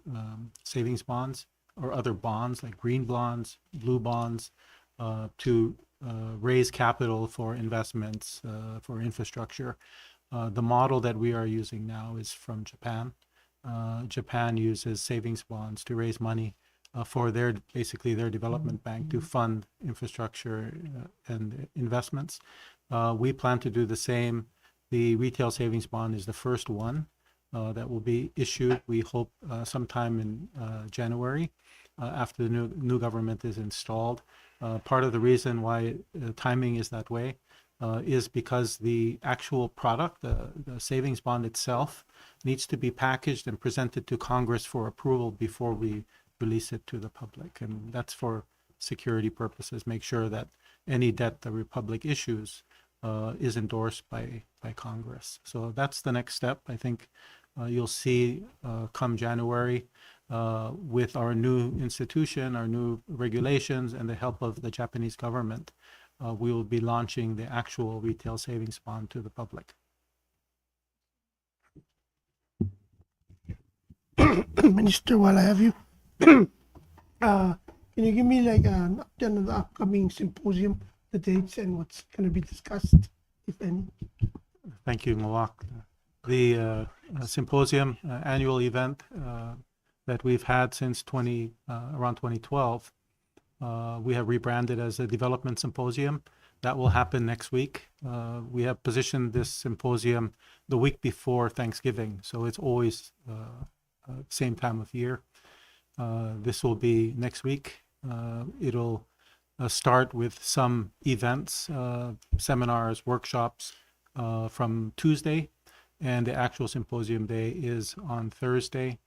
[SPEAKER 3] savings bonds or other bonds like green bonds, blue bonds, to raise capital for investments, for infrastructure. The model that we are using now is from Japan. Japan uses savings bonds to raise money for their development bank to fund infrastructure and investments. We plan to do the same. The retail savings bond is the first one that will be issued, we hope, sometime in January after the new government is installed. Part of the reason why the timing is that way is because the actual product, the savings bond itself, needs to be packaged and presented to Congress for approval before we release it to the public. And that's for security purposes, make sure that any debt the Republic issues is endorsed by Congress. So that's the next step. I think you'll see come January with our new institution, our new regulations, and the help of the Japanese government, we will be launching the actual retail savings bond to the public.
[SPEAKER 9] Minister, while I have you, can you give me like an update on the upcoming symposium, the dates and what's going to be discussed, if any?
[SPEAKER 3] Thank you, Mawak. The symposium, annual event that we've had since around 2012, we have rebranded as a development symposium. That will happen next week. We have positioned this symposium the week before Thanksgiving, so it's always same time of year. This will be next week. It'll
[SPEAKER 10] start with some events, seminars, workshops from Tuesday, and the actual symposium day is on Thursday.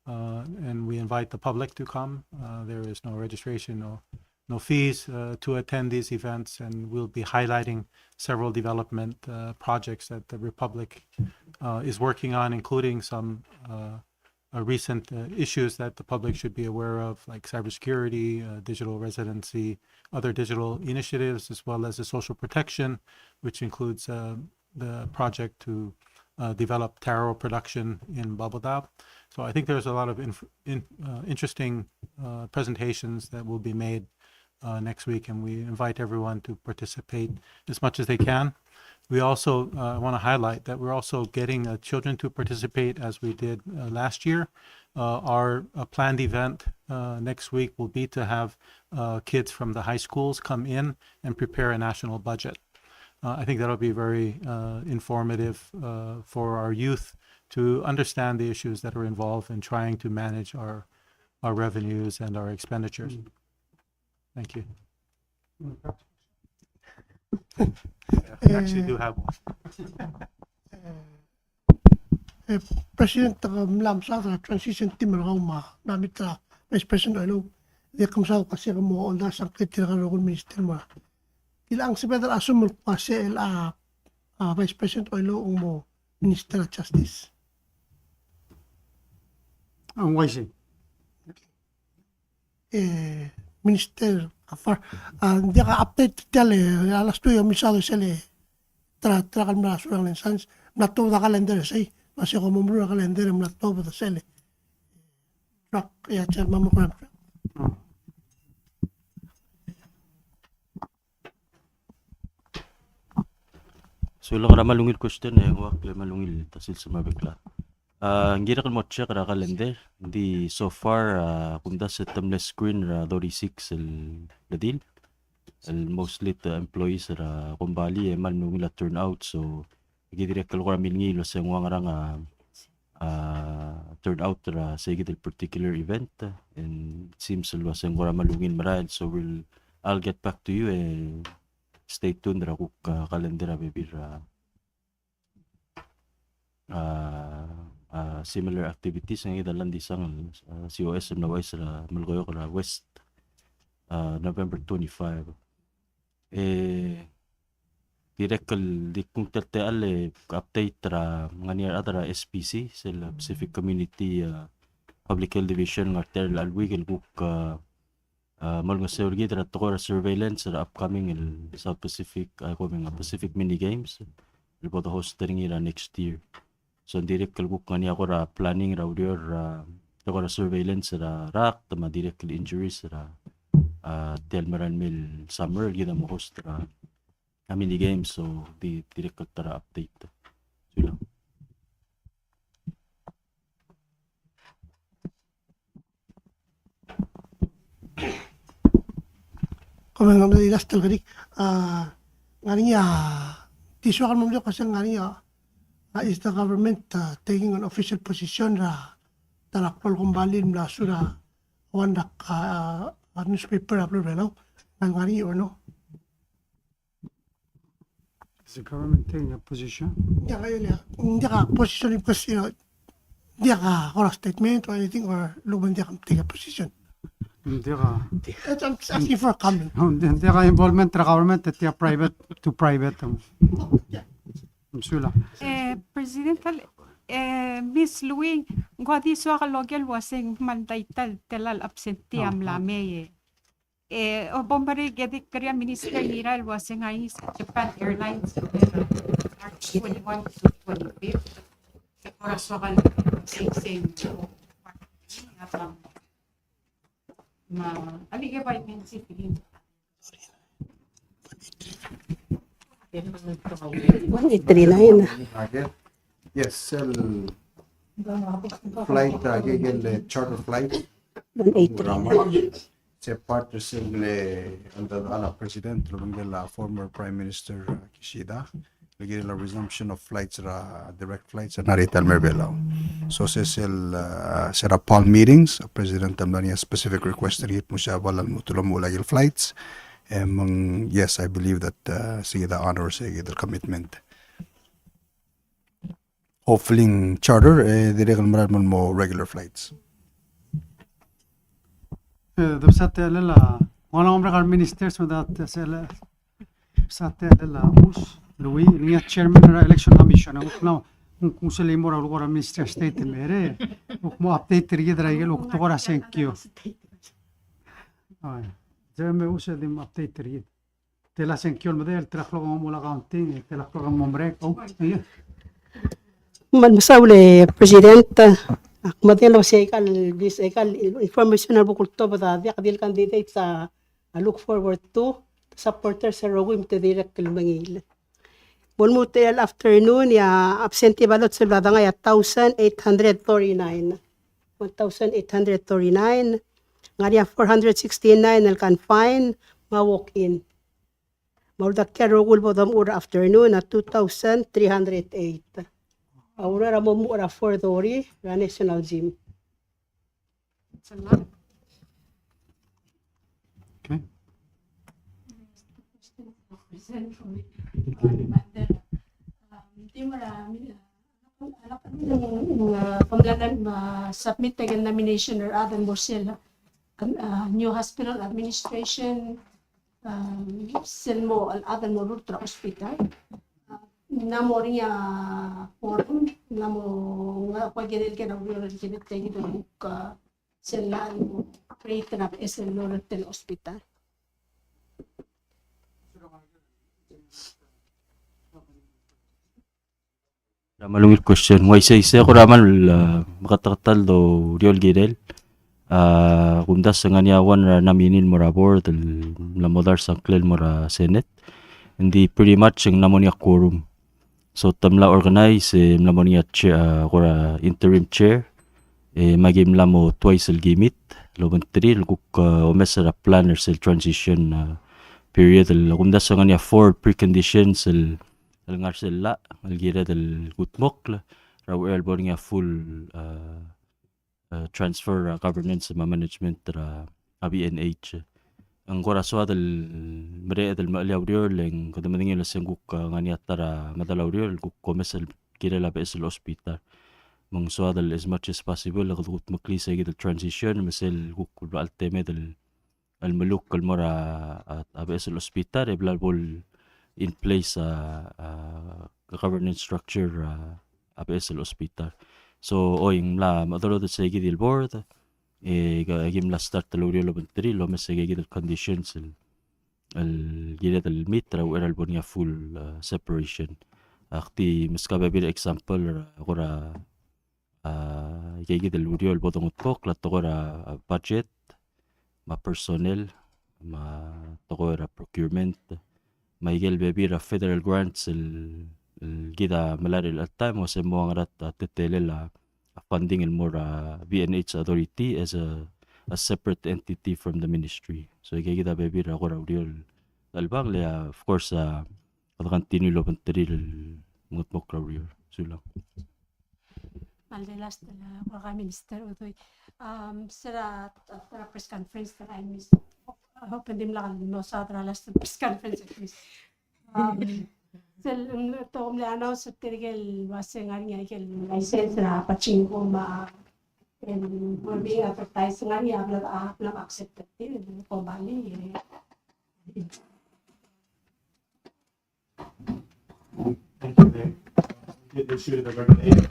[SPEAKER 10] And we invite the public to come. There is no registration, no fees to attend these events, and we'll be highlighting several development projects that the Republic is working on, including some recent issues that the public should be aware of, like cybersecurity, digital residency, other digital initiatives, as well as the social protection, which includes the project to develop taro production in Babodao. So I think there's a lot of interesting presentations that will be made next week, and we invite everyone to participate as much as they can. We also want to highlight that we're also getting children to participate as we did last year. Our planned event next week will be to have kids from the high schools come in and prepare a national budget. I think that'll be very informative for our youth to understand the issues that are involved in trying to manage our revenues and our expenditures. Thank you. We actually do have one.
[SPEAKER 9] President Mlam sa transition team ma namit Vice President Alo dia kamsa kasi mo onda sang kritikal role minister mo ilang si Pedro asumul kasi Vice President Alo mo Minister of Justice
[SPEAKER 3] Ang wise.
[SPEAKER 9] Minister afar dia ka update tele alas 2 yung misalo sila trakan na surang linsans nato na kalender say kasi ko mo na kalender nato ba sila track ya chairman mo kram
[SPEAKER 11] So lang ra malungil question wak le malungil tasil sa mabekla. Ang gira kan mo check ra kalender di so far kunda sa timeless screen ra 36 el ladil el mostly the employees ra kumbali malungil la turnout so gidirek kal ko ramin ngilo sa nga nga turnout ra sa gid particular event and it seems alwa sa nga malungin maral so I'll get back to you and stay tuned ra kuk kalendera bibira similar activities ng idalan di sang COS na west ra Malgoyo ra West November 25 directly di kung terteal update ra nga near other SPC sila Pacific Community Public Health Division ng arterial alwigel kuk mal nga surgid ra to surveillance ra upcoming South Pacific Pacific mini games about the host ira next year. So direct kalguk nga niya ko ra planning ra audio ra to surveillance ra rak tama direct injuries ra Telmaran Mill summer gida mo host ra mini games so di direct tara update. So lang.
[SPEAKER 9] Kung ang nalilas talaga nga niya tisuakan mo niya kasi nga niya is the government taking an official position ra talakpol kumbali mula sura wandak newspaper upload ra no nga niya or no
[SPEAKER 3] Is the government taking a position?
[SPEAKER 9] Hindi ka position because hindi ka oral statement or anything or luban hindi ka take a position.
[SPEAKER 3] Hindi ka.
[SPEAKER 9] I'm just asking for a comment.
[SPEAKER 3] Hindi ka involvement ra government at private to private. Msula.
[SPEAKER 8] President Miss Louie, gwadi so kalogel wasing mandaital telal absentiam lame o bombare gedik Korean Minister Niral wasing ay Japan Airlines March 21 to 25 ora so kal sing ma ali ke ba min si filin
[SPEAKER 12] Yes, sell flight, giggle charter flight. C'est part de la President, la former Prime Minister Kishida, la resumption of flights, direct flights, and Narita Merbelao. So, c'est Paul meetings, President Tamdania specific request to get Mushabal and Mutulomula flights, Yes, I believe that sige the honor sige the commitment. Hopefully charter dire kan maral mo regular flights.
[SPEAKER 3] Dubsate lala wala omra kar ministers with that sel sate lala us Louis ni chairman ng election commission ang ukna kung sila mo ra lugar minister state mere mo update ri dra igel ukto ra thank you ay jeme usa dim update ri tela thank you model traklo mo la counting tela ko mo break oh ay
[SPEAKER 7] Man masawle president akmadelo sa ikal this ikal information na bukul to bata dia kadil candidate sa look forward to supporter sa rogo imte direct kalmangil. Bulmutel afternoon ya absentee ballot sa bada nga 1,839 ngaria 469 al confine ma walk in maudak ka rogul bodam ura afternoon at 2,308 Aura ramo mura for Dori, ra National Gym.
[SPEAKER 3] okay
[SPEAKER 7] Di marami panggalan submit again nomination or other more sila new hospital administration silmo al other more ultra hospital namo ringa forum namo nga paggenel ka na ulo ginit tayo dito ka sila create na SL Hotel Hospital.
[SPEAKER 11] Malungit question. Why say ko raman makatatal do Riol Girel. Kundas sa nganyawan ra naminin mo ra board la modar sa klel mo ra Senate. Hindi pretty much ang namonia quorum. So tamla organize namonia kora interim chair magim la mo twice el gimit loban tril kuk omesara planner sel transition period el kundas sa ngania 4 preconditions el ngar sel la el gira del gutmok raw el boringa full transfer governance management ra ABNH ang koraswa del mere del maliawrior leng kadamanding la senguk ngania tara madalawrior kuk komesel gira la besel hospital mong swadal as much as possible lagdut maklisa gid transition mesel kuk alteme del al maluk kal mora at abesel hospital eblabol in place governance structure abesel hospital so oying la madalo sa gid il board gim la start talorio lo bentri lo mesege gid conditions el gid el mitra o el bonia full separation akti miska babil example gora gid el urio el bodong utpok la togora budget ma personnel ma togora procurement ma igel bebira federal grants el gida malaril at time was mo ang rat tetele la funding el more BNH authority as a separate entity from the ministry. So kita bebira ko raw diol albang le of course continue lo pantril ngutmok raw diol sulang.
[SPEAKER 7] Maldelas la Waka Minister Utoy. Sira press conference that I missed. I hope hindi lang no sa last press conference at least. Sel to announce sa tirigel wase nga niya kel license na pachinko ma and for being advertised nga niya lang accepted din ko bali
[SPEAKER 10] Thank you, Dave. Did issue the regulation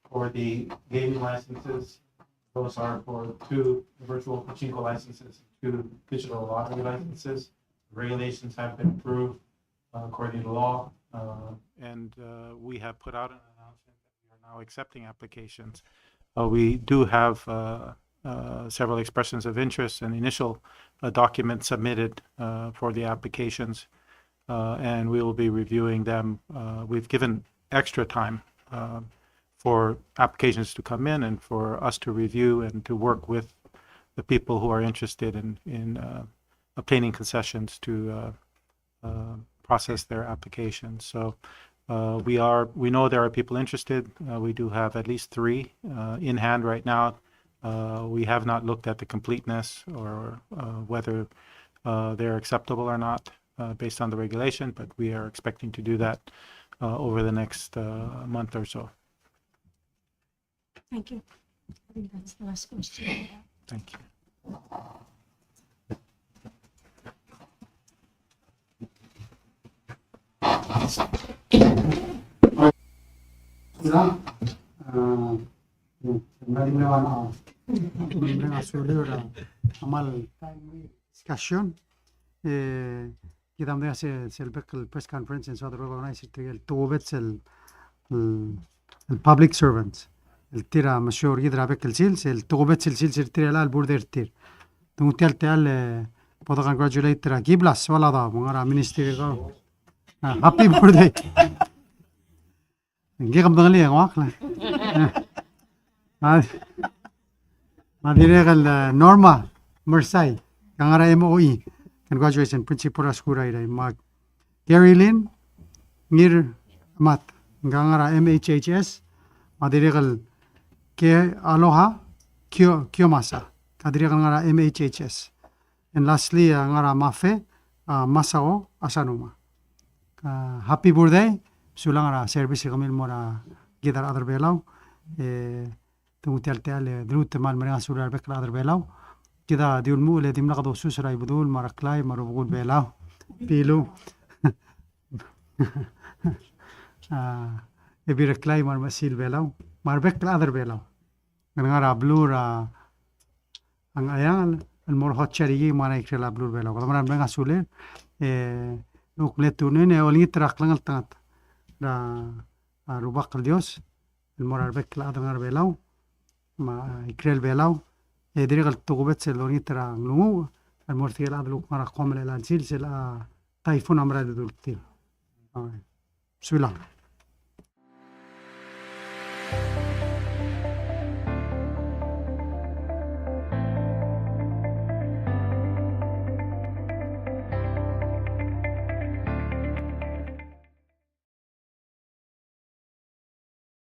[SPEAKER 10] for the gaming licenses. Those are for 2 virtual pachinko licenses, 2 digital lottery licenses. Regulations have been approved according to law, and we have put out an announcement that we are now accepting applications. We do have several expressions of interest and initial documents submitted for the applications, and we will be reviewing them. We've given extra time for applications to come in and for us to review and to work with the people who are interested in obtaining concessions to process their applications. So we know there are people interested. We do have at least 3 in hand right now. We have not looked at the completeness or whether they're acceptable or not based on the regulation, but we are expecting to do that over the next month or so.
[SPEAKER 7] Thank you. I think that's the last question.
[SPEAKER 10] Thank you.
[SPEAKER 3] عمل discussion كده عم سيلبك البريس كونفرنس ان صدر organizer توبت البابليك سيرفنتس التيرا مشهور يدرا بك السيلز التوبت السيلز التيرا لا البوردر تير تمتل تال بودا congratulate ترا كيبلاس ولا دا مغرا مينستري هابي بوردر نجيب دغلي واخلا ما ديريغل نورما مرساي كانغرا MOE congratulations principal skura ira mag Gary Lynn ngir mat ngangara MHHS ma dirigal ke aloha Kiyomasa kadirigal ngara MHHS and lastly ngara mafe Masao Asanuma happy birthday sulangara service kamil mora gidar other belau tumutel tel drut mal mara surar bekla other belau كده ديول مو اللي ديم نقضوا سوسرا يبدول مركلاي مربقول بيلاو بيلو يبيركلاي مر مسيل بيلاو مربك الأذر بيلاو من غير بلور ang ayang المور هوت شريي ما نيكرلا بلور بيلاو كده مرة بنعا سولين نقلت تونين أولين تراك لنقل تنات را رباق الديوس المور مربك الأذر بيلاو ما يكرل بيلاو ديريغل توغبت سلوني ترى نمو المورثيل هذا لو مرة قوم الى الانسيل سلا تايفون امراض دولتين بسم الله